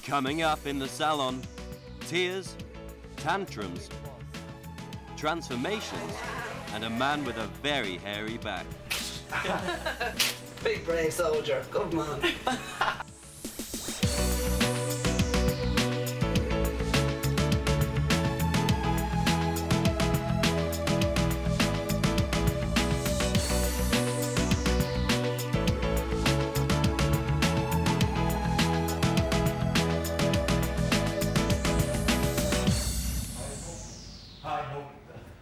Coming up in the salon, tears, tantrums, transformations, and a man with a very hairy back. Big brave soldier, good man.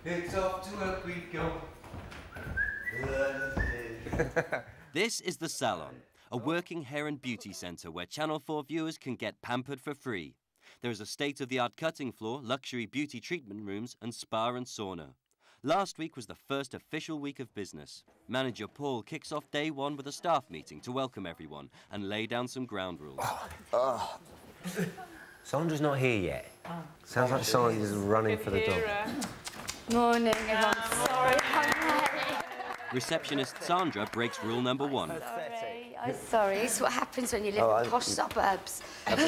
It's off to work we go. This is the Salon, a working hair and beauty centre where Channel 4 viewers can get pampered for free. There is a state-of-the-art cutting floor, luxury beauty treatment rooms and spa and sauna. Last week was the first official week of business. Manager Paul kicks off day one with a staff meeting to welcome everyone and lay down some ground rules. Sandra's not here yet. Sounds like Sandra's running for the dog. Morning, everyone. Sorry, Receptionist Sandra breaks rule number one. I'm sorry. It's what happens when you live in posh suburbs. I'll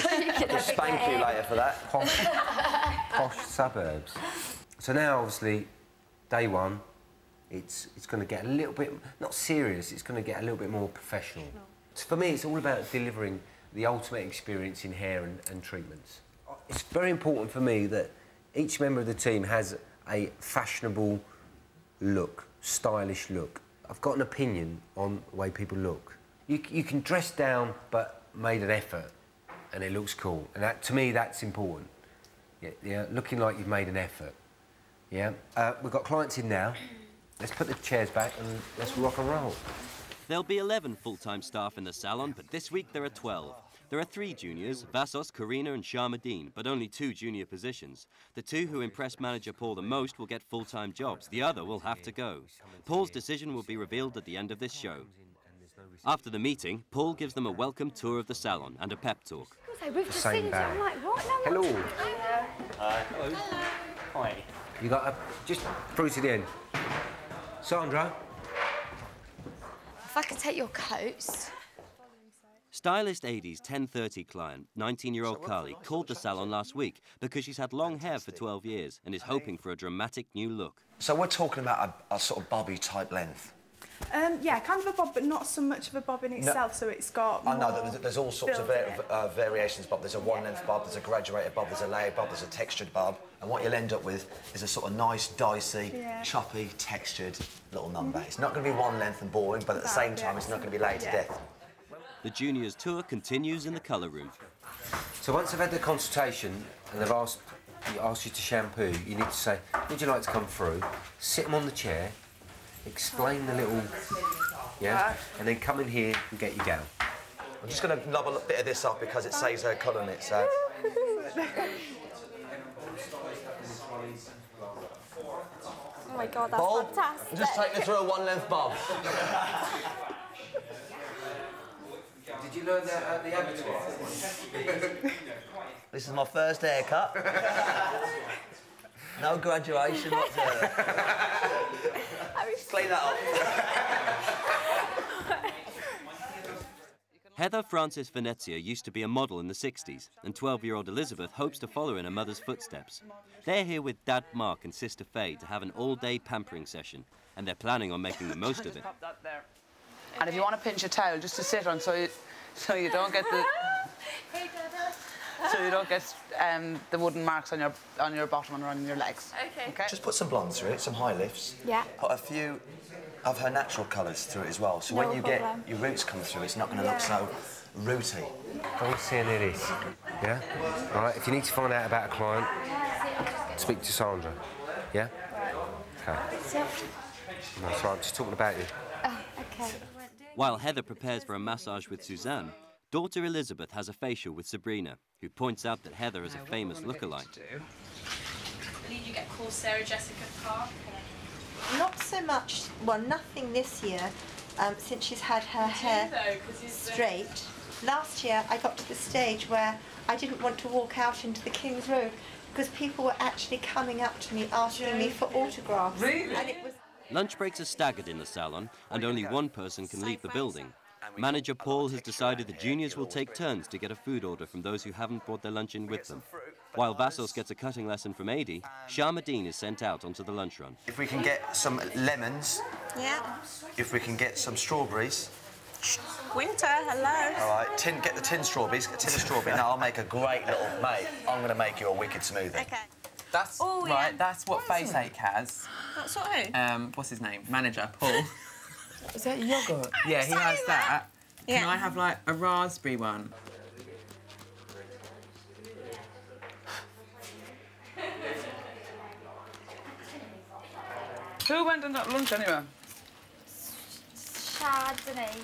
spank you later for that. Posh suburbs. So now, obviously, day one, it's going to get a little bit, not serious, it's going to get a little bit more professional. For me, it's all about delivering the ultimate experience in hair and treatments. It's very important for me that each member of the team has a fashionable look, stylish look. I've got an opinion on the way people look. You can dress down but made an effort and it looks cool. And that, to me, that's important. Yeah, looking like you've made an effort. Yeah. We've got clients in now. Let's put the chairs back and let's rock and roll. There'll be 11 full-time staff in the salon, but this week there are 12. There are 3 juniors, Vassos, Karina and Sharmadine, but only 2 junior positions. The 2 who impress manager Paul the most will get full-time jobs. The other will have to go. Paul's decision will be revealed at the end of this show. After the meeting, Paul gives them a welcome tour of the salon and a pep talk. We've just seen it. I'm like, what? No, hello. Hello. Hi. You got just through to the end. Sandra. If I could take your coats. Stylist Adie's 10:30 client, 19-year-old Carly, called the salon last week because she's had long hair for 12 years and is hoping for a dramatic new look. So we're talking about a sort of bobby type length? Yeah, kind of a bob, but not so much of a bob in itself, so it's got I know, there's all sorts of variations bob. There's a one-length bob, there's a graduated bob, there's a layered bob, there's a textured bob, and what you'll end up with is a sort of nice, dicey, choppy, textured little number. It's not going to be one length and boring, but at the same time, it's not going to be laid to death. The juniors' tour continues in the colour room. So once I've had the consultation and they've asked you to shampoo, you need to say, would you like to come through, sit them on the chair, explain the little, and then come in here and get your gown. I'm just going to lob a bit of this off because it saves her colouring it, so... Oh my God, that's fantastic. I'm just taking her through a one-length bob. Did you learn that at the abattoir? This is my first haircut. No graduation whatsoever. Clean that up. Heather Frances Venezia used to be a model in the 60s, and 12-year-old Elizabeth hopes to follow in her mother's footsteps. They're here with Dad Mark and Sister Faye to have an all-day pampering session, and they're planning on making the most of it. And if you want to pinch a towel, just to sit on, so you don't get the the wooden marks on your bottom and on your legs. Okay. Just put some blonde through it, some high lifts. Yeah. Put a few of her natural colours through it as well. So when you get your roots come through, it's not going to look so rooty. Don't see any of this. Yeah. All right. If you need to find out about a client, speak to Sandra. Yeah. Okay. That's right. I'm just talking about you. Oh, okay. While Heather prepares for a massage with Suzanne, daughter Elizabeth has a facial with Sabrina, who points out that Heather is a famous lookalike. I believe you get called Sarah Jessica Parker. Not so much, well, nothing this year, since she's had her hair straight. Last year, I got to the stage where I didn't want to walk out into the King's Road because people were actually coming up to me asking me for autographs. Really? And it was... Lunch breaks are staggered in the salon, and only one person can leave the building. Manager Paul has decided the juniors will take turns to get a food order from those who haven't brought their lunch in with them. While Vassos gets a cutting lesson from Adi, Sharmadine is sent out onto the lunch run. If we can get some lemons. Yeah. If we can get some strawberries. Winter, hello. All right, get the tin strawberries, get a tin of strawberries. Now I'll make a great little, mate, I'm going to make you a wicked smoothie. Okay. That's right. That's what Face Ache has. That's what who? What's his name? Manager Paul. Is that yogurt? Yeah, he has that. Yeah. Can I have like a raspberry one? Who went on that lunch anyway? Chardonnay.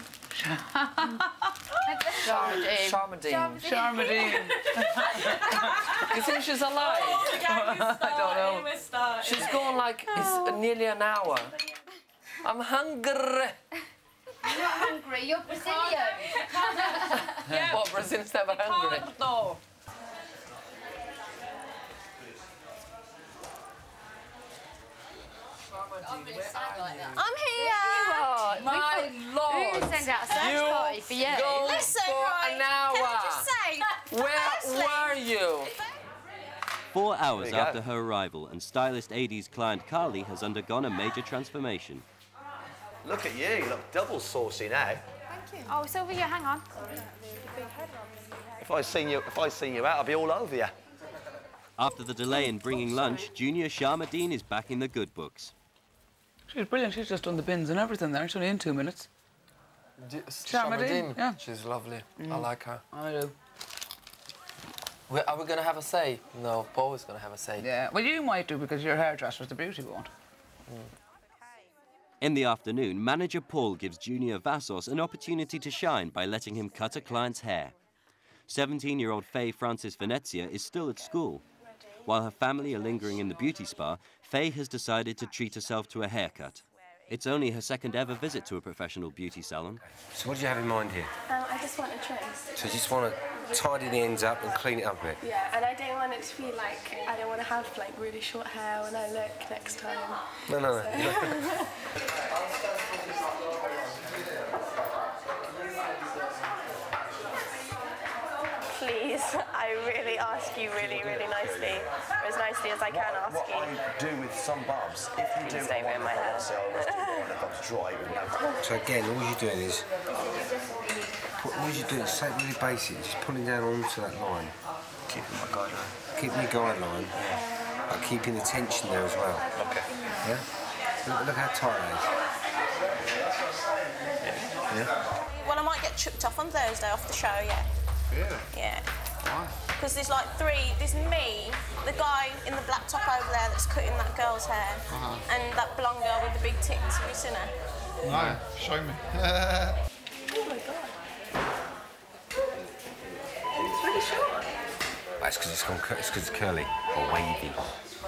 Sharmadine. You think she's alive? I don't know. She's gone like it's nearly an hour. I'm hungry. You're not hungry, you're Brazilian. What, Brazilians never hungry? I'm here. My lord! We're going to send out a search party for you. Listen, for right, an hour. Can I just say, Where were you? 4 hours There you go. after her arrival, and stylist Adi's client Carly has undergone a major transformation. Look at you look double saucy now. Thank you. Oh, Sylvia, hang on. If I seen you out, I'd be all over you. After the delay in bringing lunch, Junior Sharmadine is back in the good books. She's brilliant. She's just done the bins and everything there. It's only in 2 minutes. Sharmadine? Yeah. She's lovely. I like her. I do. Are we going to have a say? No, Paul is going to have a say. Yeah. Well, you might do because your hairdresser's the beauty won't. In the afternoon, manager Paul gives Junior Vassos an opportunity to shine by letting him cut a client's hair. 17-year-old Faye Francis Venezia is still at school. While her family are lingering in the beauty spa, Faye has decided to treat herself to a haircut. It's only her second ever visit to a professional beauty salon. So what do you have in mind here? I just want a trim. So you just want to tidy the ends up and clean it up a bit? Yeah, and I don't want it to be like, I don't want to have like really short hair when I look next time. No. Please, I really ask you really, really nicely, or as nicely as I can ask What you. I do with some bobs, if you do Stay with my hair. the bob's dry with no. So again, all you're doing is, something really basic, just pulling down onto that line. Keeping my guideline. Keeping your guideline, but keeping the tension there as well. Okay. Yeah? Look how tight it is. Yeah? Well, I might get chucked off on Thursday off the show, yeah. Really? Yeah. Why? Because there's like three. There's me, the guy in the black top over there that's cutting that girl's hair, and that blonde girl with the big tits. Have you seen her? No, show me. Oh my god. It's really short. That's because it's curly or wavy. I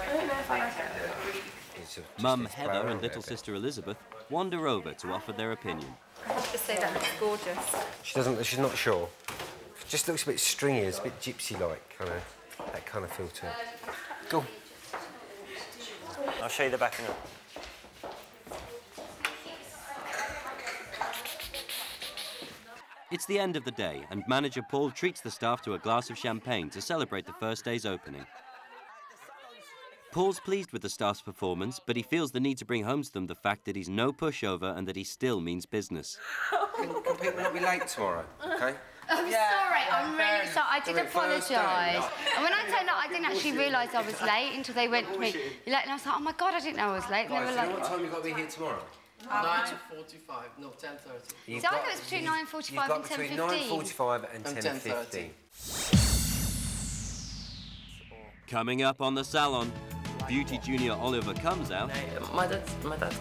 don't know if I like it. Mum Heather and little sister Elizabeth wander over to offer their opinion. I have to say that looks gorgeous. She's not sure. It just looks a bit stringy, it's a bit gypsy-like, that kind of feel to it. Go. I'll show you the backing up. It's the end of the day, and manager Paul treats the staff to a glass of champagne to celebrate the first day's opening. Paul's pleased with the staff's performance, but he feels the need to bring home to them the fact that he's no pushover and that he still means business. Can people not be late tomorrow, okay? I'm sorry, I'm really sorry. I did apologise. And when I turned up, I didn't actually realise I was late until they went to me. You're late, and I was like, oh my God, I didn't know I was late. And they were Guys, like, you know what time you've got to be here tomorrow? 9:45, no, 10:30. So I thought it was between 9:45 and 10:15. You've got between 9:45 and 10:15. Coming up on the Salon, beauty junior Oliver comes out, My dad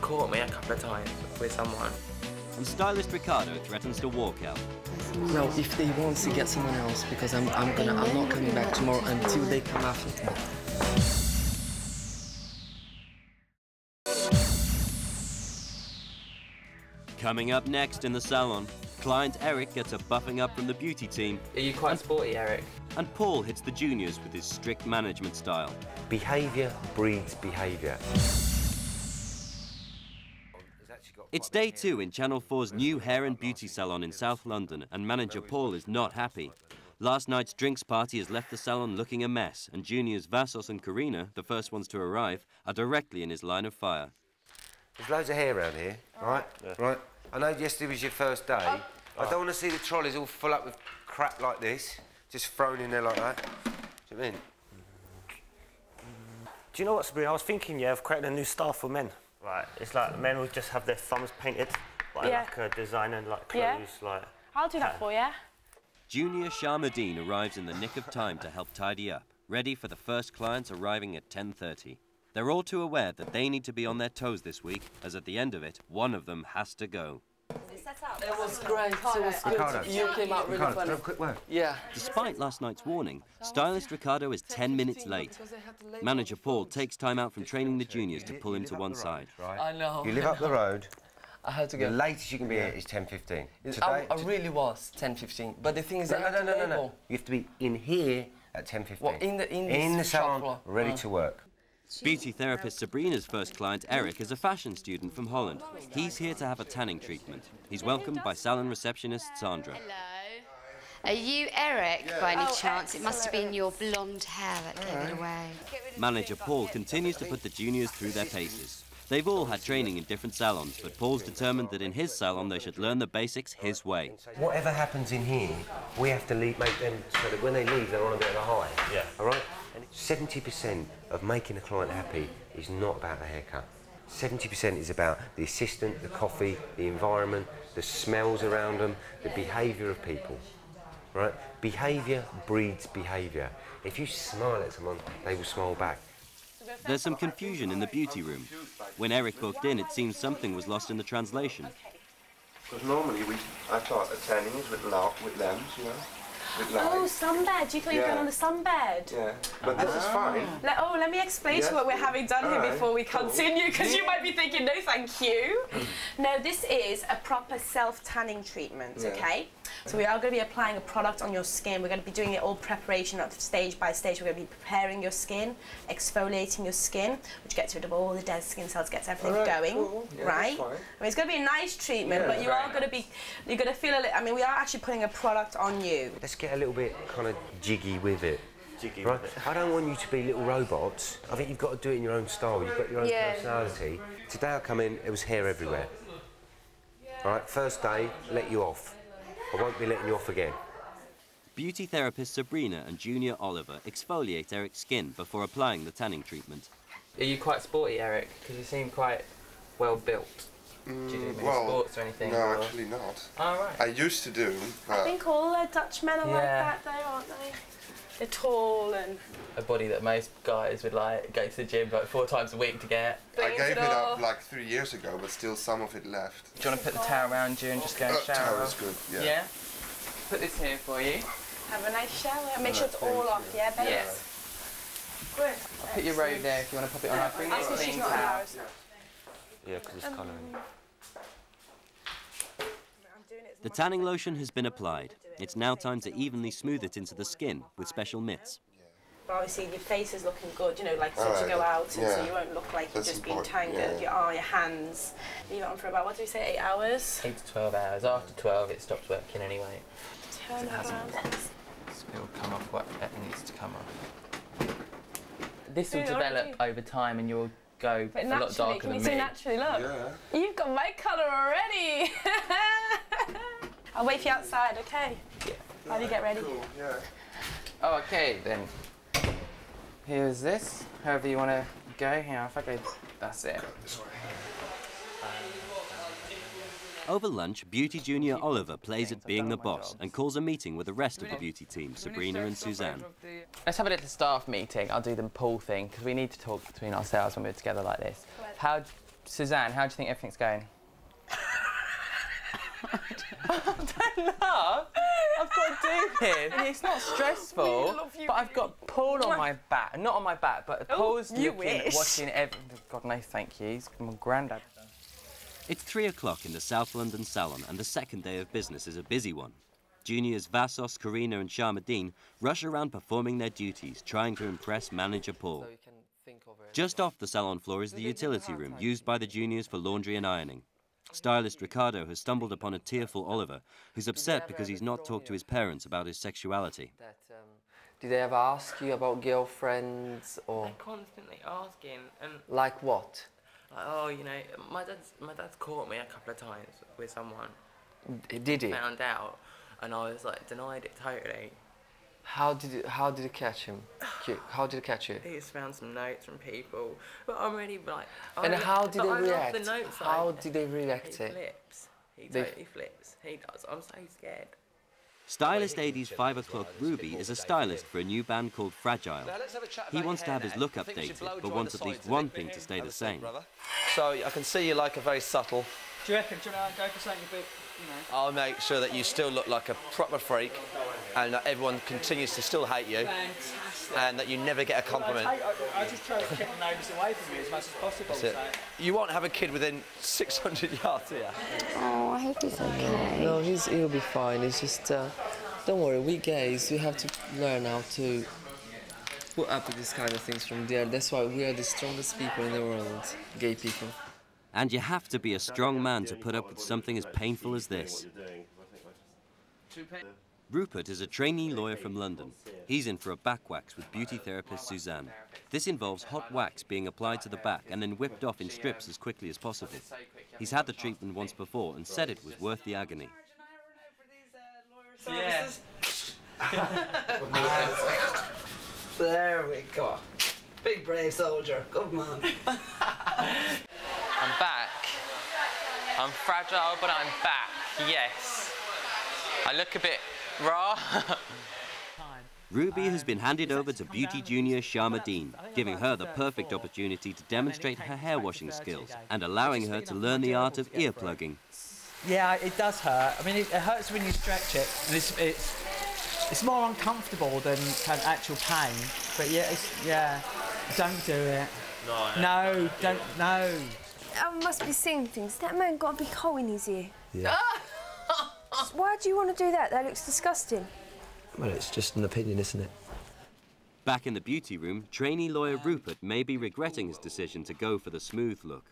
caught me a couple of times with someone. and stylist Ricardo threatens to walk out. No, if they want to get someone else, because I'm not coming back tomorrow until they come after me. Coming up next in the Salon, client Eric gets a buffing up from the beauty team. Are you quite sporty, Eric? And Paul hits the juniors with his strict management style. Behaviour breeds behaviour. It's actually got It's day 2 in Channel 4's new hair and beauty salon in South London, and manager Paul is not happy. Last night's drinks party has left the salon looking a mess, and juniors Vassos and Karina, the first ones to arrive, are directly in his line of fire. There's loads of hair around here, right? Yeah. Right. I know yesterday was your first day. I don't want to see the trolleys all full up with crap like this, just thrown in there like that. Do you know what I mean? Do you know what, Sabrina? I was thinking, yeah, of creating a new style for men. Right, it's like men would just have their thumbs painted, like a designer, like clothes, like... I'll do that for you. Junior Sharmadine arrives in the nick of time to help tidy up, ready for the first clients arriving at 10:30. They're all too aware that they need to be on their toes this week, as at the end of it, one of them has to go. It was great, it was good. You came out really funny. Quick word. Yeah. Despite last night's warning, stylist Ricardo is 10 minutes late. Manager Paul takes time out from training the juniors to pull him to one side. Right? I know. You live up the road. I had to go. The latest you can be here is 10:15. I really was 10:15, but the thing is, no. You have to be in here at 10:15. Well, in the salon, ready to work. Beauty therapist Sabrina's first client, Eric, is a fashion student from Holland. He's here to have a tanning treatment. He's welcomed by salon receptionist Sandra. Hello. Are you Eric, by any chance? It must have been your blonde hair that gave it away. Manager Paul continues to put the juniors through their paces. They've all had training in different salons, but Paul's determined that in his salon they should learn the basics his way. Whatever happens in here, we have to make them so that when they leave, they're on a bit of a high. Yeah. All right? 70% of making a client happy is not about the haircut. 70% is about the assistant, the coffee, the environment, the smells around them, the behaviour of people. Right? Behaviour breeds behaviour. If you smile at someone, they will smile back. There's some confusion in the beauty room. When Eric booked in, it seems something was lost in the translation. Because normally I start the tannings with lamps, you know. Oh, sunbed. You thought you were going on the sunbed? Yeah, but this is fine. Let me explain to you what we're having done here before we continue, because you might be thinking, no, thank you. No, this is a proper self-tanning treatment, okay? So we are going to be applying a product on your skin. We're going to be doing it all preparation up stage by stage. We're going to be preparing your skin, exfoliating your skin, which gets rid of all the dead skin cells, gets everything going, cool. Yeah, right? I mean, it's going to be a nice treatment, but you are going to be, you're going to feel a little, I mean, we are actually putting a product on you. Let's get a little bit kind of jiggy with it. Right? I don't want you to be little robots. I think you've got to do it in your own style. You've got your own personality. Today I come in, there was hair everywhere. All right, first day, let you off. I won't be letting you off again. Beauty therapist Sabrina and junior Oliver exfoliate Eric's skin before applying the tanning treatment. Are you quite sporty, Eric? Because you seem quite well built. Do you do any sports or anything? No, or? actually not. Oh, right. I used to do. I think all Dutch men are like that, though, aren't they? They're tall and... A body that most guys would like go to the gym like 4 times a week to get. I gave it up like 3 years ago, but still some of it left. Do you want to put the towel around you and just go and shower? Towel is good, yeah. Yeah? Put this here for you. Have a nice shower. Make sure it's all off, yeah, babe? Yes. Good. I'll put your robe there if you want to pop it on. I'll bring you a clean towel. Yeah, because it's colouring. The tanning lotion has been applied. It's now time to evenly smooth it into the skin with special mitts. But obviously your face is looking good, you know, like so to go out, and so you won't look like you've just been tangled. Your hands. Leave it on for about, what do we say, 8 hours? 8 to 12 hours. After 12 it stops working anyway. Turn it around. It will come off what it needs to come off. This will develop over time and you'll go a lot darker than me. Can you see naturally, look? Yeah. You've got my colour already! I'll wait for you outside, okay? Yeah. While you get ready. Cool, yeah. Oh, okay, then. Here's this. However you want to go. Here, if I go, that's it. Over lunch, beauty junior Oliver plays at being the boss and calls a meeting with the rest of the beauty team, Sabrina and Suzanne. Let's have a little staff meeting. I'll do the Paul thing, because we need to talk between ourselves when we're together like this. Suzanne, how do you think everything's going? Don't laugh. I've got to do this. It's not stressful, but I've got Paul on my back. Not on my back, but Paul's watching everything. God, no, thank you. He's my granddad. It's 3 o'clock in the South London Salon, and the second day of business is a busy one. Juniors Vassos, Karina and Sharmadine rush around performing their duties, trying to impress manager Paul. Just off the salon floor is the utility room, used by the juniors for laundry and ironing. Stylist Ricardo has stumbled upon a tearful Oliver, who's upset because he's not talked to his parents about his sexuality. Did they ever ask you about girlfriends or? They're constantly asking, and like what? like, oh, you know, my dad's caught me a couple of times with someone. Did he? Found out, and I was like denied it totally. How did it catch him? How did it catch you? He just found some notes from people, but I'm really like. And how did they I love react? the notes, How like, did they react? He flips. He totally flips. He does. I'm so scared. Stylist AD's 5 o'clock Ruby is a stylist for a new band called Fragile. He wants to have his look updated, but wants at least one thing to stay the same. So I can see you like a very subtle. Do you reckon? Do you want to go for something a bit, you know? I'll make sure that you still look like a proper freak and that everyone continues to still hate you. Fantastic. And that you never get a compliment. I just try to keep the neighbours away from you as much as possible. That's it. So. You won't have a kid within 600 yards here. Oh, I hope he's okay. No, he'll be fine. It's just, don't worry, we gays, we have to learn how to put up with these kind of things from there. That's why we are the strongest people in the world, gay people. And you have to be a strong man to put up with something as painful as this. Rupert is a trainee lawyer from London. He's in for a back wax with beauty therapist Suzanne. This involves hot wax being applied to the back and then whipped off in strips as quickly as possible. He's had the treatment once before and said it was worth the agony. Yeah. There we go. Big brave soldier. Good man. I'm back. I'm fragile, but I'm back. Yes. I look a bit raw. Ruby has been handed over to beauty junior Sharma Dean, giving her the perfect opportunity to demonstrate her hair washing skills and allowing her to learn the art of ear plugging. Yeah, it does hurt. I mean, it hurts when you stretch it. And it's more uncomfortable than kind of actual pain. But yeah, don't do it. No, don't. No. I must be seeing things. That man got a big hole in his ear. Yeah. Why do you want to do that? That looks disgusting. Well, it's just an opinion, isn't it? Back in the beauty room, trainee lawyer Rupert may be regretting his decision to go for the smooth look.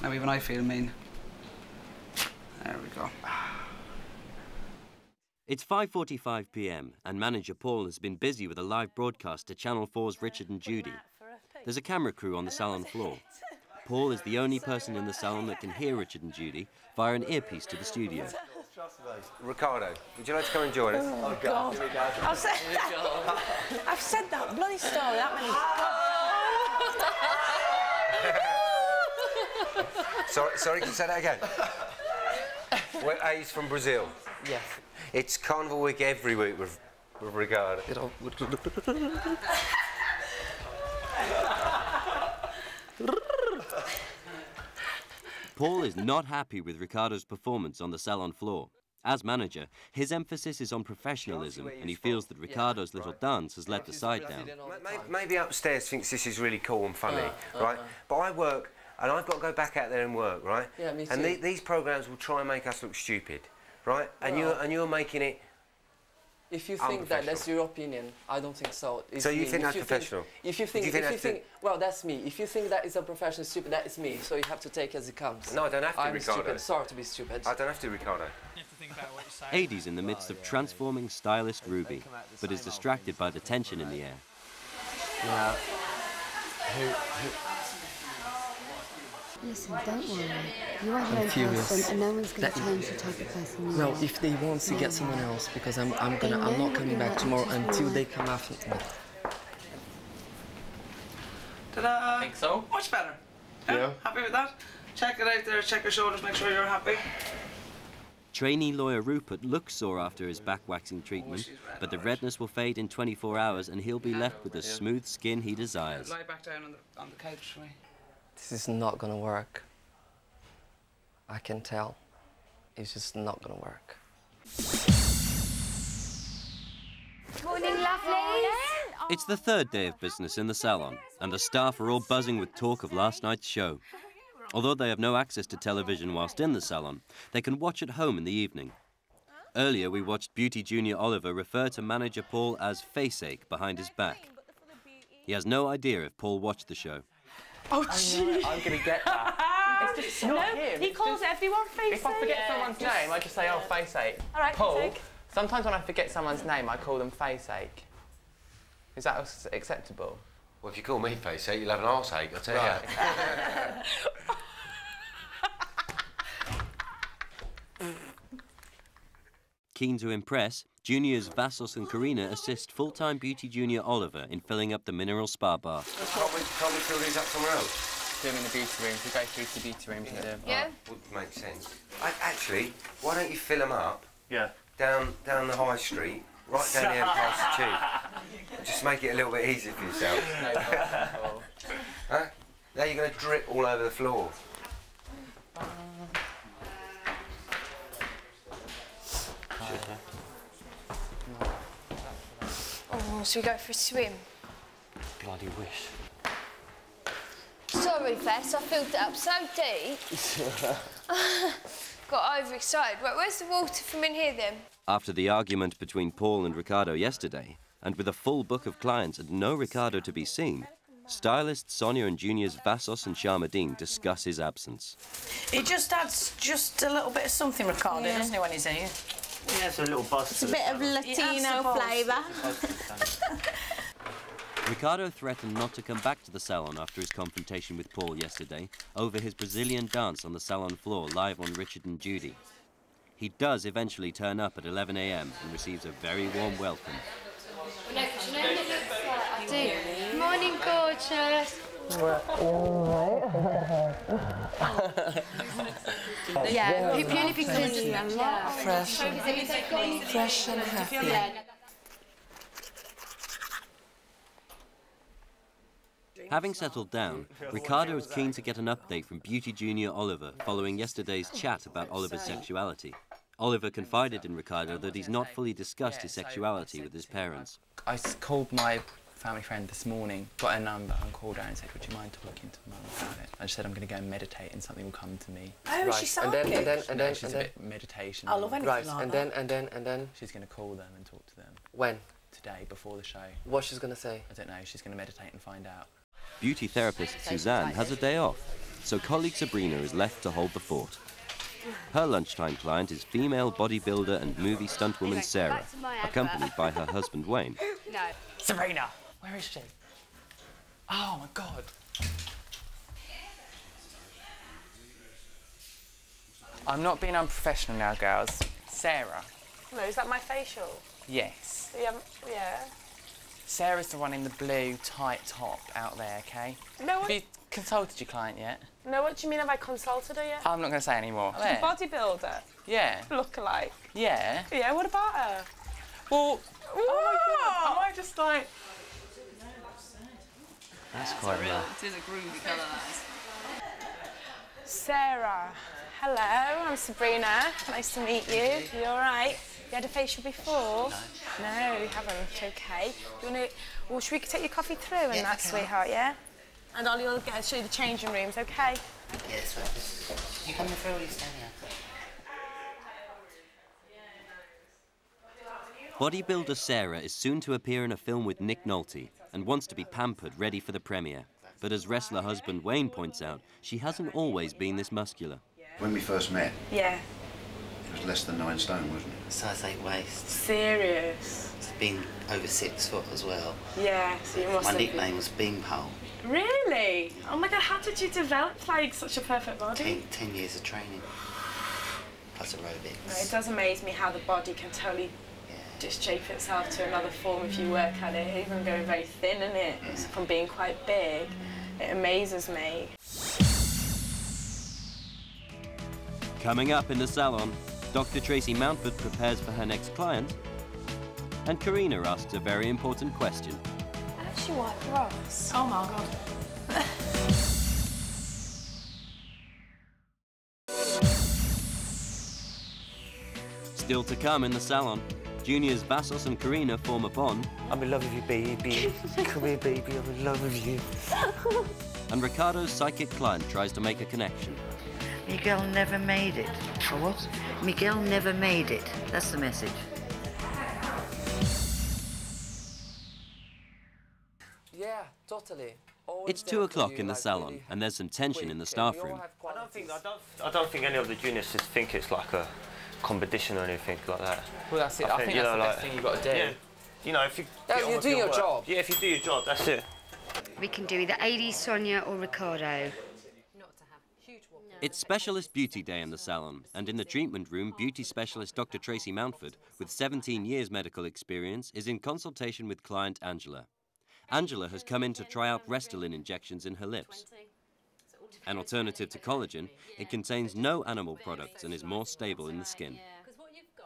Now even I feel mean. There we go. It's 5:45 p.m. and manager Paul has been busy with a live broadcast to Channel 4's Richard and Judy. There's a camera crew on the salon floor. Paul is the only person in the salon that can hear Richard and Judy via an earpiece to the studio. Ricardo, would you like to come and join us? Oh, God. I've said that bloody story that many Sorry, can you say that again? He's from Brazil. Yes. It's Carnival Week every week with Ricardo. Paul is not happy with Ricardo's performance on the salon floor. As manager, his emphasis is on professionalism, and he feels that Ricardo's little dance has let the side down. Maybe upstairs thinks this is really cool and funny, right? But I work, and I've got to go back out there and work, right? Yeah, me too. And these programmes will try and make us look stupid, right? And you're making it. If you think that that's your opinion, I don't think so. So you think that's professional? If you think, well, that's me. If you think that is a professional stupid, that is me. So you have to take it as it comes. No, I don't have to, I'm Ricardo. Stupid. Sorry to be stupid. I don't have to, Ricardo. Adie's in the midst of transforming stylist Ruby, but is distracted by the tension in the air. Yeah. Listen, don't worry. You are your own person, and no one's going to change the type of person you No, are. if they want to get someone else, because I'm not coming back tomorrow until they come after me. Ta-da! I think so. Much better. Yeah. Happy with that? Check it out there, check your shoulders, make sure you're happy. Trainee lawyer Rupert looks sore after his back waxing treatment, but the redness will fade in 24 hours and he'll be left with the smooth skin he desires. Lie back down on the couch for me. This is not gonna work. I can tell. It's just not gonna work. Morning, lovely. It's the third day of business in the salon, and the staff are all buzzing with talk of last night's show. Although they have no access to television whilst in the salon, they can watch at home in the evening. Earlier, we watched beauty junior Oliver refer to manager Paul as faceache behind his back. He has no idea if Paul watched the show. Oh, gee! I'm gonna get that. It's just not him. He calls everyone face If I forget someone's name, I just say, oh, face ache. All right, Paul, face ache. sometimes when I forget someone's name, I call them face ache. Is that acceptable? Well, if you call me face ache, you'll have an arse ache, I'll tell you. Keen to impress, juniors Vassos and Karina assist full-time beauty junior Oliver in filling up the mineral spa bath. Can't we fill these up somewhere else? Do them in the beauty rooms. We go through to the beauty rooms and do them. Yeah. Would make sense. Actually, why don't you fill them up? Yeah. Down the high street, right down the end past the tube. Just make it a little bit easier for yourself. No problem at all. Huh? Now you're going to drip all over the floor. Oh, should we go for a swim? Bloody wish. Sorry, Fess, I filled it up so deep. Got overexcited. Right, where's the water from in here, then? After the argument between Paul and Ricardo yesterday, and with a full book of clients and no Ricardo to be seen, stylists Sonia and juniors Vassos and Sharmadine discuss his absence. He just adds just a little bit of something, Ricardo, doesn't he, when he's here? Yeah, it's a little bust. It's a bit of Latino flavour. Ricardo threatened not to come back to the salon after his confrontation with Paul yesterday over his Brazilian dance on the salon floor live on Richard and Judy. He does eventually turn up at 11 a.m. and receives a very warm welcome. Morning, gorgeous. Yeah, purely because fresh and happy. Having settled down, Ricardo is keen to get an update from beauty junior Oliver following yesterday's chat about Oliver's sexuality. Oliver confided in Ricardo that he's not fully discussed his sexuality with his parents. I called my family friend this morning, got her number and called her and said, would you mind talking to Mum about it? I just said I'm going to go and meditate and something will come to me. Oh, she's psychic? And then she's a bit meditation. I love anything like that. And then? She's going to call them and talk to them. When? Today, before the show. What's she's going to say? I don't know, she's going to meditate and find out. Beauty therapist Suzanne has a day off, so colleague Sabrina is left to hold the fort. Her lunchtime client is female bodybuilder and movie stuntwoman Sarah, accompanied by her husband Wayne. No. Sabrina! Where is she? Oh my God! I'm not being unprofessional now, girls. Sarah. No, is that my facial? Yes. Yeah. Sarah's the one in the blue tight top out there, okay? No. Have you consulted your client yet? No, what do you mean, have I consulted her yet? I'm not going to say any more. She's a bodybuilder. Yeah. Look-alike. Yeah. Yeah, what about her? Well, oh my God, am I just like... That's quite real. It is a groovy colour, that is. Sarah. Hello, I'm Sabrina. Nice to meet you. You all right? You had a facial before? No, you haven't. Okay. You want to... Well, should we take your coffee through and that, sweetheart, yeah? And Ollie will show you the changing rooms, okay? Yeah, that's right. You come through or you stand here? Bodybuilder Sarah is soon to appear in a film with Nick Nolte and wants to be pampered, ready for the premiere. But as wrestler husband Wayne points out, she hasn't always been this muscular. When we first met, yeah, it was less than 9 stone, wasn't it? Size 8 waist. Serious? It's been over 6 foot as well. Yeah, so you must My have nickname was Beanpole. Really? Oh my God, how did you develop like such a perfect body? 10 years of training, plus aerobics. No, it does amaze me how the body can totally just shape itself to another form if you work at it, even going very thin, isn't it? Yeah. From being quite big. It amazes me. Coming up in the salon, Dr. Tracy Mountford prepares for her next client, and Karina asks a very important question. How's she wipe her ass? Oh my God. Still to come in the salon, juniors Vassos and Karina form a bond. I'm in love with you, baby. Come here, baby, I'm in love with you. And Ricardo's psychic client tries to make a connection. Miguel never made it. Oh, what? Miguel never made it. That's the message. Yeah, totally. It's 2 o'clock in the salon, and there's some tension in the staff room. I don't think any of the juniors just think it's like a competition or anything like that. Well, that's it. I think that's the best thing you've got to do. Yeah. You know, if you you do your job. Yeah, if you do your job, that's it. We can do either AD, Sonia or Ricardo. It's Specialist Beauty Day in the salon, and in the treatment room, beauty specialist Dr. Tracy Mountford, with 17 years medical experience, is in consultation with client Angela. Angela has come in to try out Restylane injections in her lips. An alternative to collagen, it contains no animal products and is more stable in the skin.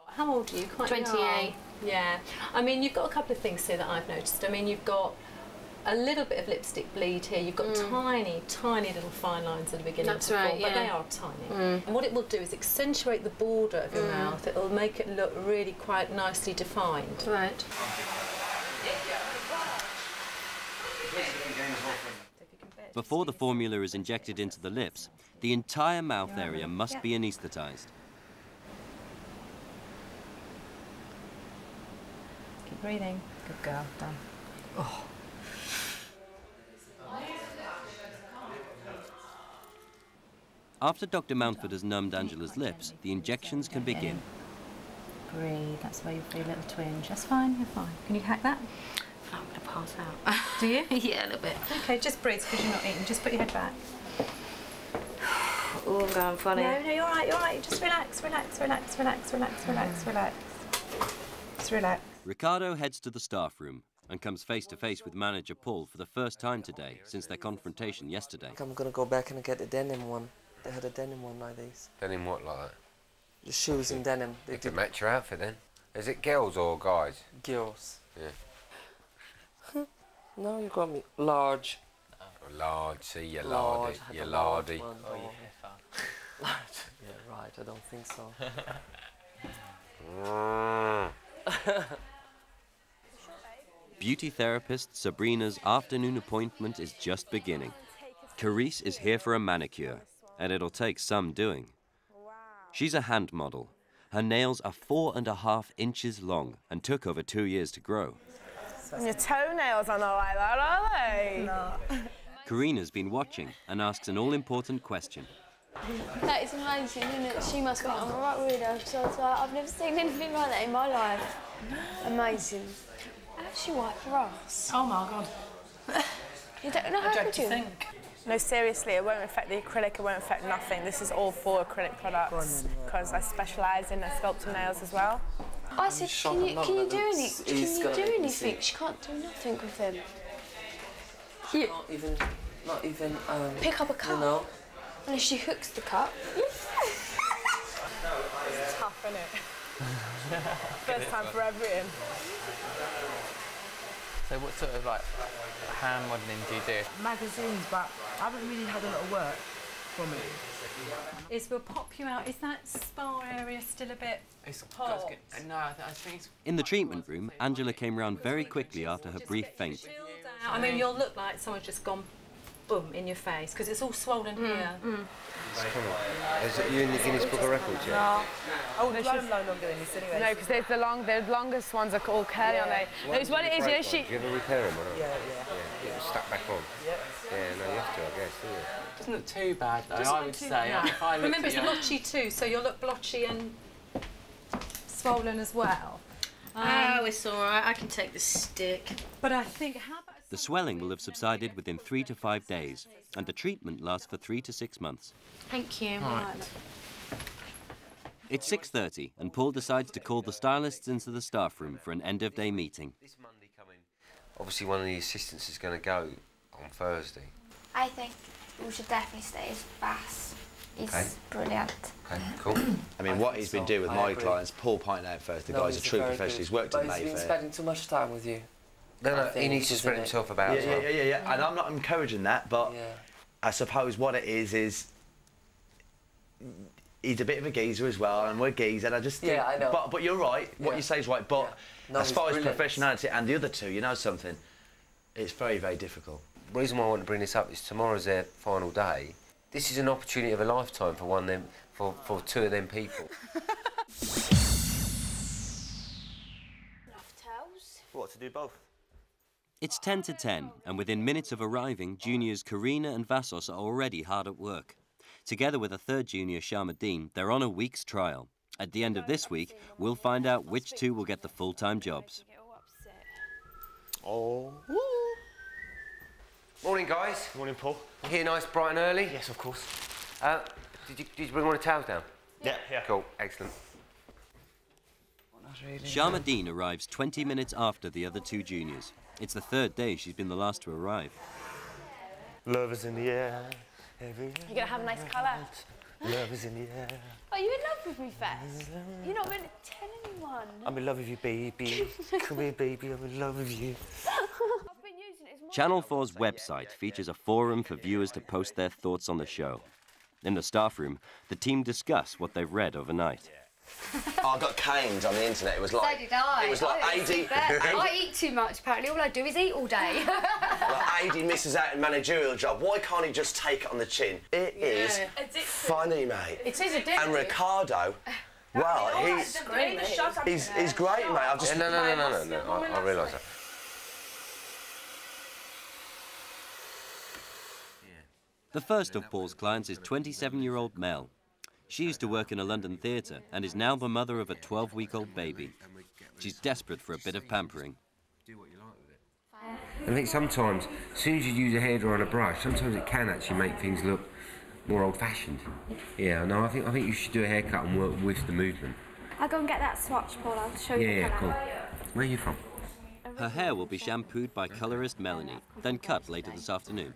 How old are you? Quite 28. young. Yeah. I mean, you've got a couple of things here that I've noticed. I mean, you've got a little bit of lipstick bleed here. You've got tiny, tiny little fine lines at the beginning of the form, but they are tiny. And what it will do is accentuate the border of your mouth. It will make it look really quite nicely defined. Right. Before the formula is injected into the lips, the entire mouth area must be anaesthetised. Keep breathing. Good girl. Done. Oh. After Dr. Mountford has numbed Angela's lips, the injections can begin. Breathe. That's where you'll feel a little twinge. That's fine. You're fine. Can you hack that? I'm going to pass out. Do you? Yeah, a little bit. Okay, just breathe because you're not eating. Just put your head back. Oh, I'm going funny. No, you're all right, you're all right. Just relax, relax, relax, relax, relax, relax, relax. Just relax. Ricardo heads to the staff room and comes face to face with manager Paul for the first time today since their confrontation yesterday. I'm going to go back and get the denim one. They had a denim one like these. Denim what, like that? The shoes in denim. They could match your outfit then. Is it girls or guys? Girls. Yeah. No, you got me large. Oh, large, see, you're large. lardy. You're lardy. Oh, yeah. Yeah, right, I don't think so. Beauty therapist Sabrina's afternoon appointment is just beginning. Carice is here for a manicure, and it'll take some doing. She's a hand model. Her nails are 4.5 inches long and took over 2 years to grow. And your toenails are not like that, are they? No. Karina's been watching and asks an all-important question. That is amazing, isn't it? She must think I'm a right weirdo, because I was like, I've never seen anything like that in my life. Amazing. How does she wipe her ass? Oh my God. You don't know how to think. No, seriously, it won't affect the acrylic, it won't affect nothing. This is all for acrylic products, because I specialise in sculpting nails as well. I said, can you do anything? She can't do nothing with them. Not even, pick up a cup. You know? Unless she hooks the cup. It's tough, isn't it? First time for everything. So what sort of like hand modelling do you do? Magazines, but I haven't really had a lot of work from it. We'll pop you out. Is that spa area still a bit hot? No, I think it's... In the treatment room, Angela came round very quickly after her brief faint. I mean, you'll look like someone's just gone boom in your face because it's all swollen here. Is it you in the Guinness Book of Records yet? No. Oh, there's no longer than this anyway. No, because the longest ones are all curly, aren't they? No, it's what it is, yeah, she... Do you ever repair them or not? Yeah. Get them stuck back on? Yeah. Yeah, no, you have to, I guess, don't you? Doesn't look too bad, though, I would say. Remember, it's blotchy too, so you'll look blotchy and swollen as well. Oh, it's all right. I can take the stick. But I think, how about... The swelling will have subsided within 3 to 5 days, and the treatment lasts for 3 to 6 months. Thank you. Right. It's 6:30, and Paul decides to call the stylists into the staff room for an end-of-day meeting. Obviously, one of the assistants is going to go on Thursday. I think we should definitely stay as Bass. He's brilliant. Okay, cool. I mean, what he's been doing with my clients, Paul pointed out first, the guy's a true professional. He's worked in Mayfair. He's been spending too much time with you. No, he needs to spread himself about as well. Yeah. And I'm not encouraging that, but I suppose what it is he's a bit of a geezer as well, and we're geezers, and I just think... Yeah, I know. But you're right, what you say is right, but as far as professionality and the other two, you know something, it's very, very difficult. The reason why I want to bring this up is tomorrow's their final day. This is an opportunity of a lifetime for one of them, for two of them people. Enough towels. What, to do both? It's 10 to 10, and within minutes of arriving, juniors Karina and Vassos are already hard at work. Together with a third junior, Sharmadeen, they're on a week's trial. At the end of this week, we'll find out which two will get the full-time jobs. Oh. Morning, guys. Morning, Paul. You here nice, bright and early? Yes, of course. Did you bring all the towels down? Yeah. Cool, excellent. Sharmadeen arrives 20 minutes after the other two juniors. It's the third day she's been the last to arrive. Love is in the air. Every You're gonna have a nice colour. Love is in the air. Are you in love with me, Fess? You're not going to tell anyone. I'm in love with you, baby. Come here, baby. I'm in love with you. Channel 4's website features a forum for viewers to post their thoughts on the show. In the staff room, the team discuss what they've read overnight. I got caned on the internet. It was like... So did I. It was like I eat too much, apparently. All I do is eat all day. Like AD misses out in managerial job. Why can't he just take it on the chin? It is funny, mate. It is addictive. And Ricardo, well, he's great, mate. I've just... No, I realise that. The first of Paul's clients is 27-year-old Mel. She used to work in a London theatre and is now the mother of a 12-week-old baby. She's desperate for a bit of pampering. I think sometimes, as soon as you use a hairdryer and a brush, sometimes it can actually make things look more old-fashioned. Yeah, no, I think you should do a haircut and work with the movement. I'll go and get that swatch, Paul. I'll show you. Yeah, cool. Where are you from? Her hair will be shampooed by colourist Melanie, then cut later this afternoon.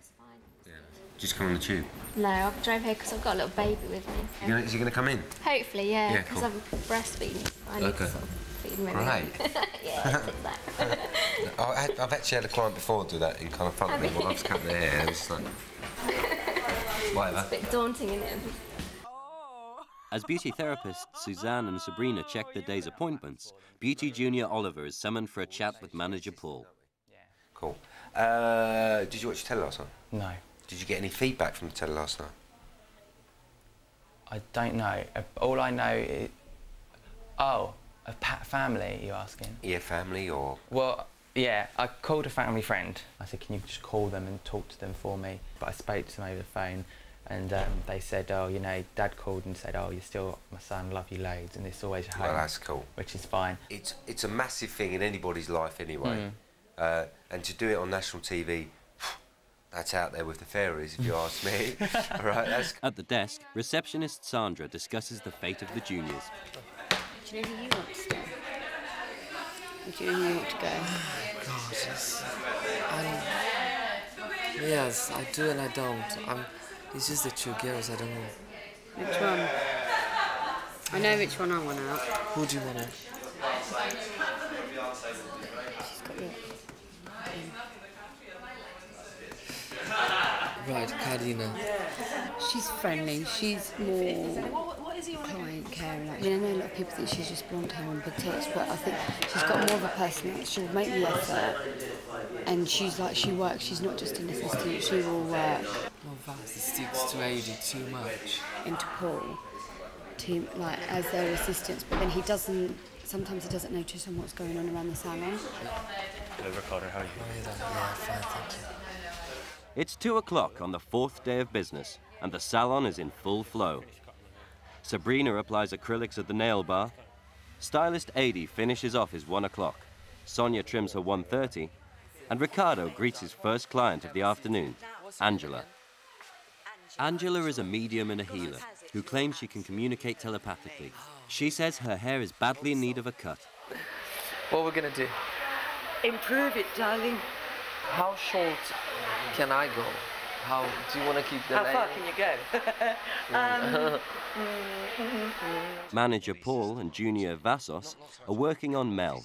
Just come on the tube. No, I drove here because I've got a little baby with me. Is he going to come in? Hopefully, yeah. Yeah, because cool. I'm breastfeeding. I need to sort of feed him every Great. yeah, exactly. I've actually had a client before do that in kind of front of me while I was cutting their hair. It was like... Whatever. It's a bit daunting, isn't it? As beauty therapists Suzanne and Sabrina check their day's appointments, beauty junior Oliver is summoned for a chat with manager Paul. Cool. Did you watch the telly last night? No. Did you get any feedback from the telly last night? I don't know. All I know is... Oh, a family, you're asking? Yeah, family or... Well, yeah, I called a family friend. I said, can you just call them and talk to them for me? But I spoke to them over the phone and they said, oh, you know, Dad called and said, oh, you're still my son, love you loads, and it's always home. Well, that's cool. Which is fine. It's a massive thing in anybody's life anyway. And to do it on national TV, that's out there with the fairies, if you ask me. Right, that's... At the desk, receptionist Sandra discusses the fate of the juniors. Do you know who you want to stay? Do you know who you want to go? Yes, I do and I don't. It's just the two girls, I don't know. Which one? I know which one I want out. Who do you want out? She's got your... Right, Karina. She's friendly. She's more client caring. Like, I know a lot of people think she's just blonde hair and big tits, but I think she's got more of a personality. She'll make the effort, and she's like she works. She's not just an assistant. She will work. Oh, Vas, it sticks to AD too much. Into Paul, to like as their assistants, but then he doesn't. Sometimes he doesn't notice on what's going on around the salon. Hello, Ricardo. How are you? Yeah, fine, thank you. It's 2 o'clock on the 4th day of business, and the salon is in full flow. Sabrina applies acrylics at the nail bar. Stylist Adi finishes off his 1 o'clock. Sonia trims her 1:30, and Ricardo greets his first client of the afternoon, Angela. Angela is a medium and a healer who claims she can communicate telepathically. She says her hair is badly in need of a cut. What we're gonna do? Improve it, darling. How short can I go? How do you want to keep the lane? How far can you go? Manager Paul and junior Vassos are working on Mel.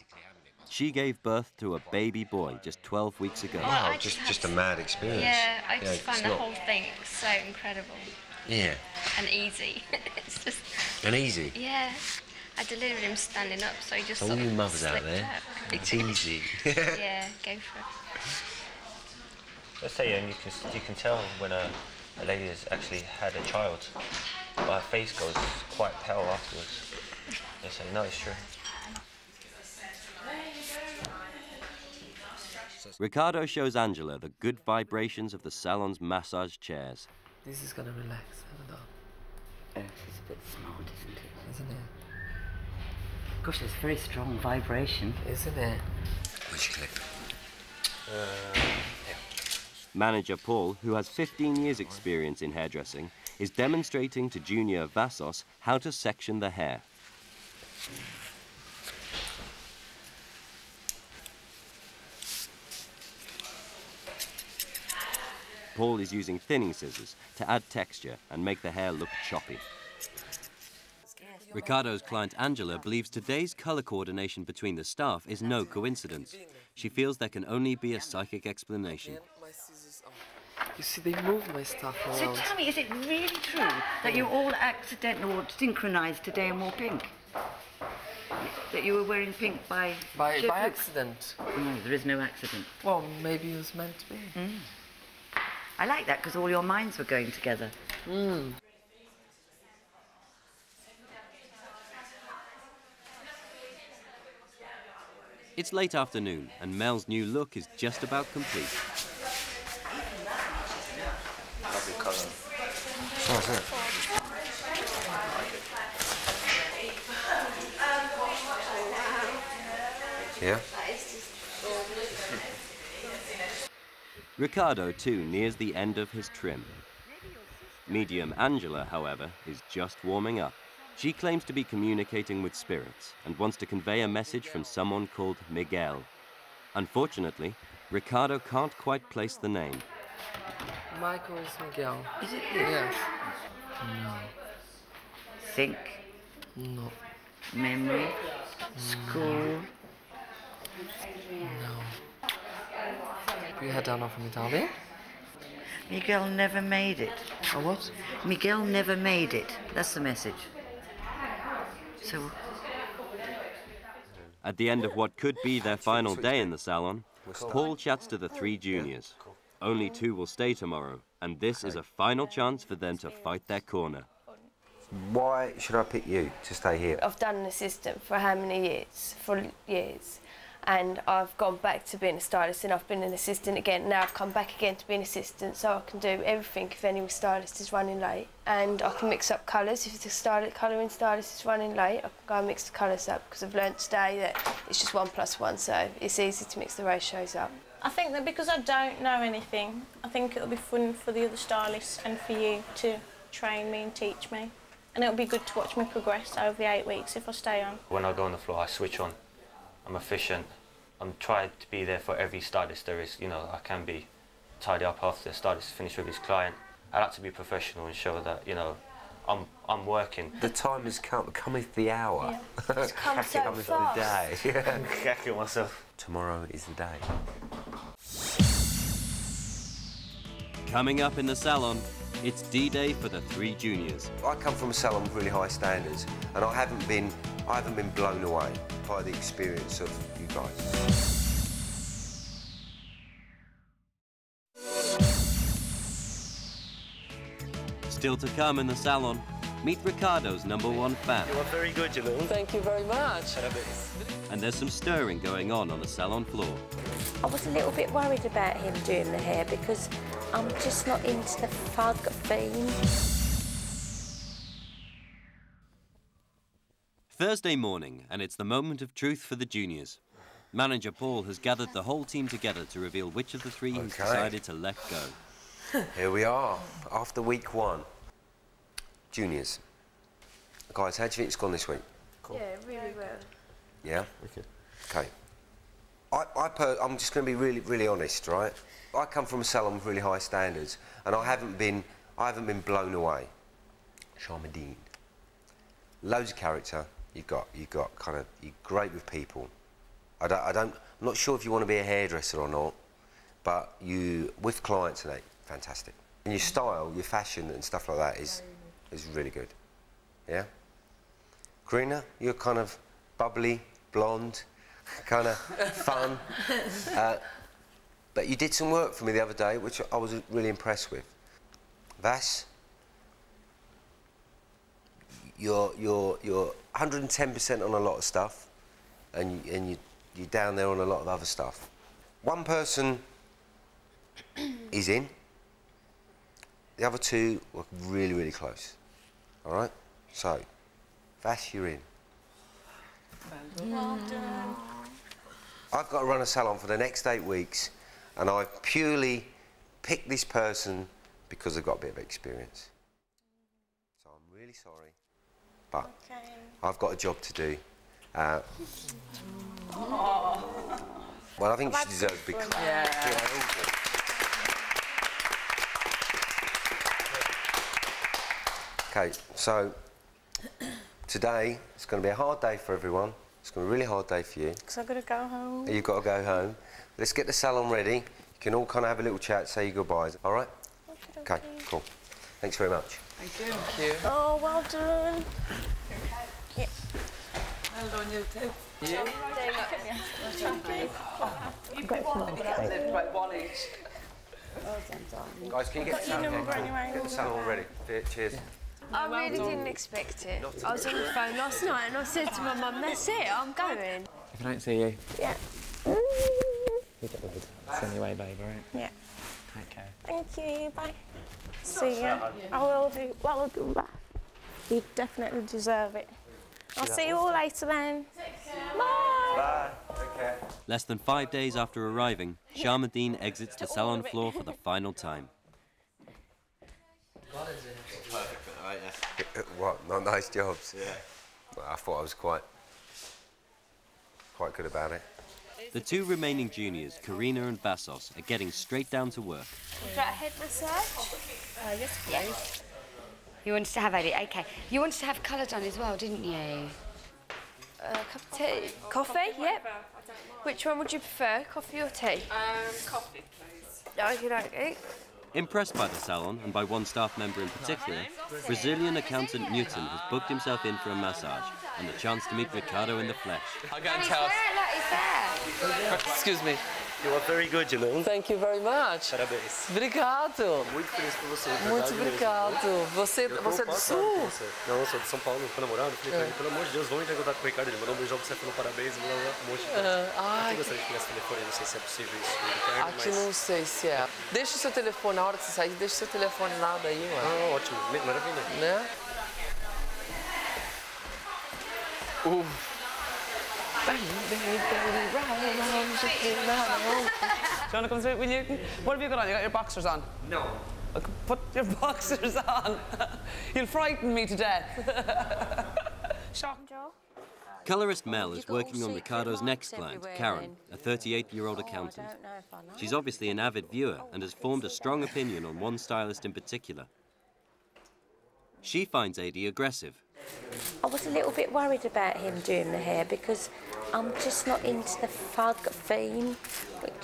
She gave birth to a baby boy just 12 weeks ago. Wow, just a mad experience. Yeah, I just find the whole thing so incredible. Yeah. And easy. It's just... And easy? Yeah. I delivered him standing up, so he just all sort you of mothers out slipped there, out. it's easy. Yeah, go for it. Let's say, and you can tell when a lady has actually had a child, but her face goes quite pale afterwards. They say, no, it's true. Ricardo shows Angela the good vibrations of the salon's massage chairs. This is gonna relax, I don't know. It's a bit smart, isn't it? Isn't it? Gosh, there's very strong vibration. Isn't it? Which clip? Manager Paul, who has 15 years' experience in hairdressing, is demonstrating to Junior Vassos how to section the hair. Paul is using thinning scissors to add texture and make the hair look choppy. Ricardo's client Angela believes today's colour coordination between the staff is no coincidence. She feels there can only be a psychic explanation. You see, they move my stuff around. So tell me, is it really true that you all accidentally or synchronised today and wore pink? That you were wearing pink by accident? No, there is no accident. Well, maybe it was meant to be. I like that because all your minds were going together. It's late afternoon and Mel's new look is just about complete. Lovely colour. So is it? Yeah? Ricardo, too, nears the end of his trim. Medium Angela, however, is just warming up. She claims to be communicating with spirits and wants to convey a message from someone called Miguel. Unfortunately, Ricardo can't quite place the name. Michael is Miguel. Is it? Yes. No. Think. No. Memory. School. No. You had done off from Italy? Miguel never made it. Oh, what? Miguel never made it. That's the message. So. At the end of what could be their final day in the salon, Paul chats to the three juniors. Only two will stay tomorrow, and this is a final chance for them to fight their corner. Why should I pick you to stay here? I've done an assistant for how many years? For years. And I've gone back to being a stylist and I've been an assistant again. Now I've come back again to being an assistant, so I can do everything if any stylist is running late. And I can mix up colours. If the colouring stylist is running late, I can go and mix the colours up because I've learnt today that it's just 1 + 1, so it's easy to mix the ratios up. I think that because I don't know anything, I think it'll be fun for the other stylists and for you to train me and teach me. And it'll be good to watch me progress over the 8 weeks if I stay on. When I go on the floor, I switch on. I'm efficient. I'm trying to be there for every stylist there is. You know, I can be tidy up after the stylist is finished with his client. I like to be professional and show that, you know, I'm working. The time has come, cometh the hour. Yeah. It's come so cometh fast. the day. I'm cracking myself. Tomorrow is the day. Coming up in the salon, it's D-Day for the three juniors. I come from a salon with really high standards, and I haven't been blown away by the experience of you guys. Still to come in the salon, meet Ricardo's #1 fan. You are very good, you know. Thank you very much. And there's some stirring going on the salon floor. I was a little bit worried about him doing the hair because I'm just not into the fug theme. Thursday morning, and it's the moment of truth for the juniors. Manager Paul has gathered the whole team together to reveal which of the three he's decided to let go. Here we are, after week 1. Juniors. Guys, how do you think it's gone this week? Cool. Yeah, really well. Yeah? Okay. I'm just going to be really honest, right? I come from a salon with really high standards, and I haven't been blown away. Charmadine. Loads of character. You're great with people. I'm not sure if you want to be a hairdresser or not, but with clients and that, fantastic. And your style, your fashion and stuff like that is really good. Yeah? Karina, you're kind of bubbly, blonde, kind of fun. But you did some work for me the other day, which I was really impressed with. Vas, you're 110% on a lot of stuff, and you're down there on a lot of other stuff. One person is in. The other two were really, really close. All right? So, Vass, you're in. Well done. I've got to run a salon for the next 8 weeks, and I've purely picked this person because they've got a bit of experience. So I'm really sorry, but I've got a job to do. Well, I think she deserves a big clap. Yeah. Okay, so today it's going to be a hard day for everyone. It's going to be a really hard day for you. Because I've got to go home. You've got to go home. Let's get the salon ready. You can all kind of have a little chat, say your goodbyes. All right? Okay, cool. Thanks very much. Thank you. Thank you. Oh, well done. Yeah. Well done, you too. You? Guys, can you get the salon ready? Cheers. I really didn't expect it. I was on the phone last night and I said to my mum, that's it, I'm going. If I don't see you, Yeah. send me away, babe, all right? Yeah. Take care. Thank you. Bye. See ya. I will do. Well, I'll do that. You definitely deserve it. I'll see you all later then. Bye. Bye. Take care. Less than 5 days after arriving, Sharmadeen exits the salon floor for the final time. What? Not nice jobs? Yeah. Well, I thought I was quite good about it. The two remaining juniors, Karina and Vassos, are getting straight down to work. Is that a head massage? Yes, please. You wanted to have Eddie, okay. You wanted to have colour done as well, didn't you? A cup of tea. Coffee? Yep. Which one would you prefer, coffee or tea? Coffee, please. Okay. Impressed by the salon and by one staff member in particular, Brazilian accountant Newton has booked himself in for a massage and the chance to meet Ricardo in the flesh. I'll go and tell. Excuse me. You are very good, you know. Thank you very much. Parabéns. Obrigado. Muito feliz por você. Muito obrigado. Você é do Sul? Não, eu sou de São Paulo, tô namorando. Falei, pelo amor de Deus, vamos entrar em contato com o Ricardo. Ele mandou um beijão pra você, falou parabéns, um monte de coisa. Eu gostaria de pegar esse telefone, não sei se é possível isso. Aqui não sei se é. Deixa o seu telefone, na hora de você sair, deixa o seu telefone lá daí, ué. Ah, ótimo, maravilha. Né? Do you want to come through with you? What have you got on? You got your boxers on? No. Put your boxers on. You'll frighten me to death. Colorist Mel is working on Ricardo's next client, Karen, a 38-year-old accountant. She's obviously an avid viewer and has formed a strong opinion on one stylist in particular. She finds AD aggressive. I was a little bit worried about him doing the hair because I'm just not into the fug theme.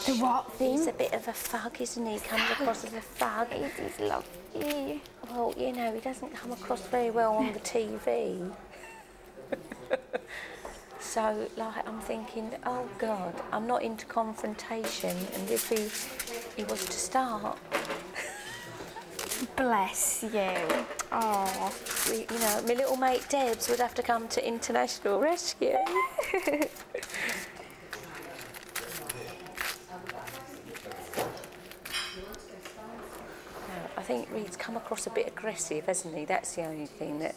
The what theme? He's a bit of a fug, isn't he? He comes across as a fug. He's lovely. Well, you know, he doesn't come across very well on the TV. So, like, I'm thinking, oh, God, I'm not into confrontation, and if he was to start... Bless you. Oh, you know, my little mate Debs would have to come to international rescue. I think Reed's come across a bit aggressive, hasn't he? That's the only thing that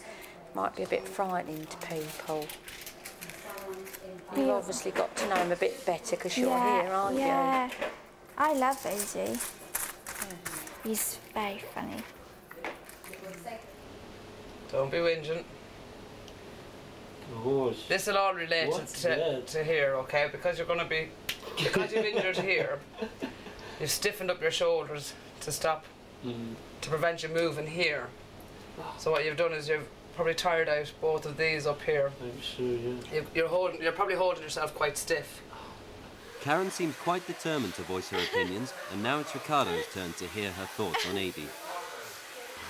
might be a bit frightening to people. You've obviously got to know him a bit better because you're here, aren't you? Yeah, I love Izzy. He's very funny. Don't be whinging. This will all relate to here, okay? Because you're going to be... Because you've injured here, you've stiffened up your shoulders to stop, to prevent you moving here. So what you've done is you've probably tired out both of these up here. I'm sure, yeah. You're probably holding yourself quite stiff. Karen seems quite determined to voice her opinions, and now it's Ricardo's turn to hear her thoughts on AD.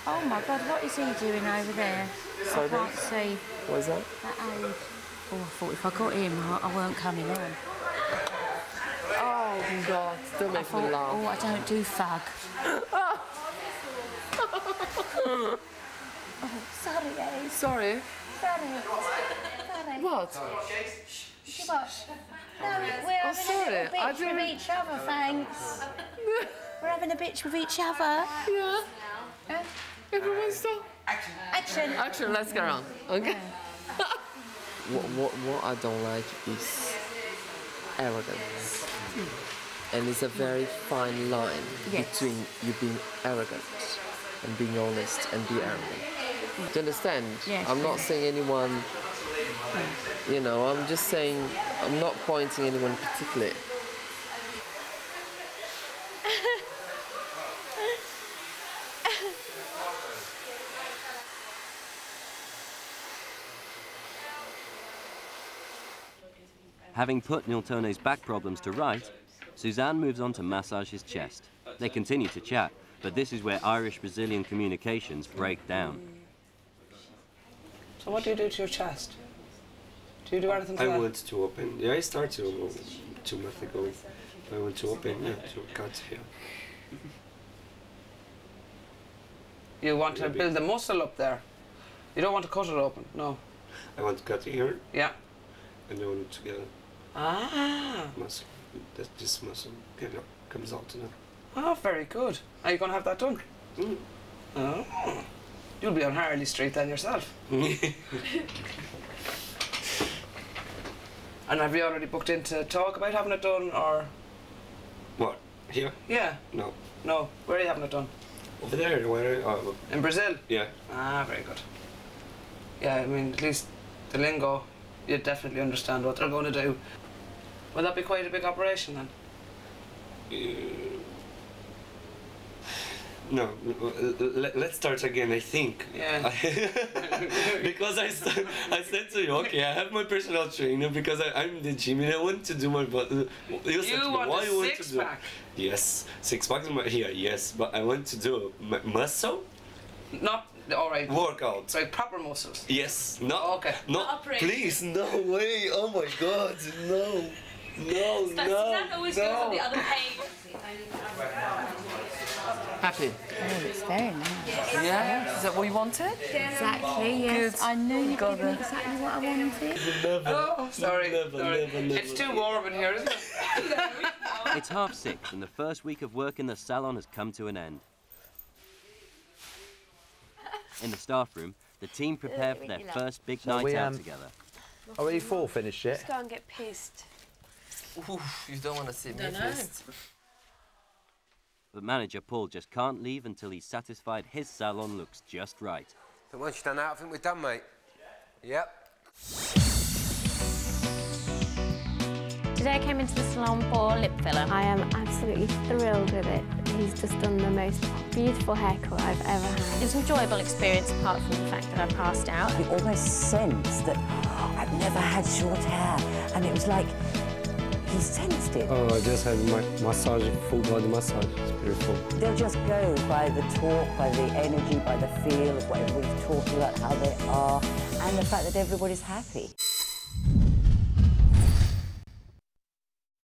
Oh my God, what is he doing over there? Sorry, I can't see. What is that? That age. Oh, I thought if I got him, I weren't coming on. Oh God, don't make me laugh. Oh, I don't do fag. Oh, sorry, guys. Sorry? Sorry. What? What? we're having a little bitch with each other, thanks. We're having a bitch with each other. Yeah. Everyone stop. Action. Action, let's go on. Okay. What I don't like is arrogance. And it's a very fine line between you being arrogant and being honest and be arrogant. Do you understand? Yes. I'm not saying anyone, you know, I'm just saying, I'm not pointing anyone particularly. Having put Niltone's back problems to right, Suzanne moves on to massage his chest. They continue to chat, but this is where Irish-Brazilian communications break down. So what do you do to your chest? Do you do anything to that? I want to open. Yeah, I started 2 months ago. I want to open, to cut here. You want to build the muscle up there. You don't want to cut it open, no. I want to cut here. Yeah. And I want to get muscle. This muscle comes out now. Oh, very good. Are you going to have that done? Mm. Oh. You'll be on Harley Street then yourself. And have you already booked in to talk about having it done, or...? What? Here? Yeah. No. No. Where are you having it done? Over there. Where? In Brazil? Yeah. Ah, very good. Yeah, I mean, at least the lingo, you definitely understand what they're going to do. Will that be quite a big operation then? No, let's start again, I think. Yeah. Because I said to you, okay, I have my personal trainer because I'm in the gym and I want to do my body. You said to me, why you want to do? Yes, 6 packs here, yes, but I want to do muscle. Not, all right. Workout. So proper muscles. Yes. No. Okay. No. Please, no way. Oh my God, no. No, no. Always goes on the other page. Happy? Oh, it's very nice. Yeah? Is that what you wanted? Exactly, yes. Good. I knew you Got gave me it. exactly what I wanted. Oh, sorry. Never. It's too warm in here, isn't it? It's 6:30 and the first week of work in the salon has come to an end. In the staff room, the team prepare for their first big night out together. Are you 4 finished yet? Let's go and get pissed. Oof, you don't want to see me pissed. But manager Paul just can't leave until he's satisfied his salon looks just right. So once you've done that, I think we're done, mate. Yep. Today I came into the salon for lip filler. I am absolutely thrilled with it. He's just done the most beautiful haircut I've ever had. It's an enjoyable experience apart from the fact that I passed out. You almost sense that I've never had short hair, and it was like he sensed it. Oh, I just had my massage, full body massage. It's beautiful. They'll just go by the talk, by the energy, by the feel of what everybody's talking about, how they are, and the fact that everybody's happy.